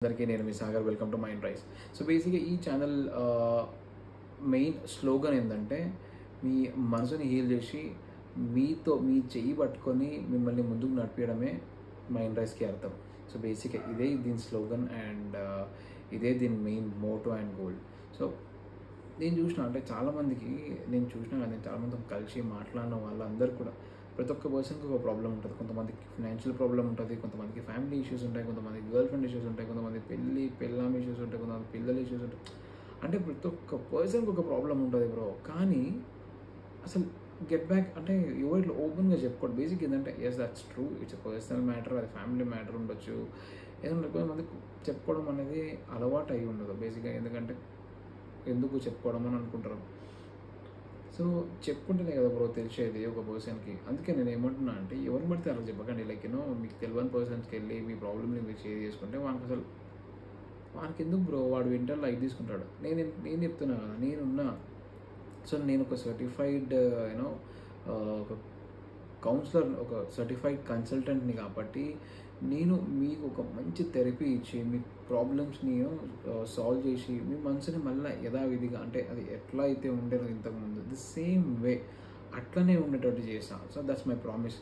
అందరికీ నేను మీ Sagar. Welcome to Mind Rise. So బేసిక్గా ఈ ఛానల్ మెయిన్ స్లోగన్ ఏంటంటే మీ మనసుని హీల్ చేసి మీతో మీ చెయ్యి పట్టుకొని మిమ్మల్ని ముందుకు నడిపించడమే మైండ్ రైస్కి అర్థం. సో బేసిక్గా ఇదే దీని స్లోగన్ అండ్ ఇదే దీని main motto and goal. So నేను చూసిన అంటే చాలామందికి నేను చూసినా కానీ చాలామంది కలిసి మాట్లాడిన వాళ్ళందరూ కూడా ప్రతి ఒక్క పర్సన్కి ఒక ప్రాబ్లం ఉంటుంది. కొంతమందికి ఫైనాన్షియల్ ప్రాబ్లం ఉంటుంది, కొంతమందికి ఫ్యామిలీ ఇష్యూస్ ఉంటాయి, కొంతమందికి గర్ల్ ఫ్రెండ్ ఇష్యూస్ ఉంటాయి, కొంతమంది పెళ్ళాం ఇష్యూస్ ఉంటాయి, కొంతమంది పిల్లల ఇష్యూస్ ఉంటాయి. అంటే ప్రతి ఒక్క పర్సన్కి ఒక ప్రాబ్లం ఉంటుంది బ్రో. కానీ అసలు గెట్ బ్యాక్ అంటే ఎవరు ఇట్లా ఓపెన్గా చెప్పుకోండి. బేసిక్ ఏంటంటే yes that's true, it's a personal matter, అది ఫ్యామిలీ మ్యాటర్ ఉండొచ్చు. ఏదంటే కొంతమంది చెప్పుకోవడం అనేది అలవాటు అయి ఉండదు బేసిక్గా. ఎందుకంటే ఎందుకు చెప్పుకోవడం అని అనుకుంటారు. సో చెప్పుకుంటేనే కదా బ్రో తెలిసేది ఒక పర్సన్కి. అందుకే నేను ఏమంటున్నా అంటే ఎవరిని పడితే అలా చెప్పకండి. లైక్ మీకు తెలియని పర్సన్స్కి వెళ్ళి మీ ప్రాబ్లమ్ని మీరు షేర్ చేసుకుంటే వానికి ఎందుకు బ్రో, వాడు వింటర్ లైట్ తీసుకుంటాడు. నేను చెప్తున్నా కదా, నేనున్నా. సో నేను ఒక సర్టిఫైడ్ ఒక కౌన్సిలర్, ఒక సర్టిఫైడ్ కన్సల్టెంట్ని కాబట్టి నేను మీకు ఒక మంచి థెరపీ ఇచ్చి మీ ప్రాబ్లమ్స్ని సాల్వ్ చేసి మీ మనసుని మళ్ళీ యథావిధిగా అంటే అది ఎట్లా అయితే ఉండేదో ఇంతకుముందు ది సేమ్ వే అట్లనే ఉండేటట్టు చేస్తాను. So that's my promise.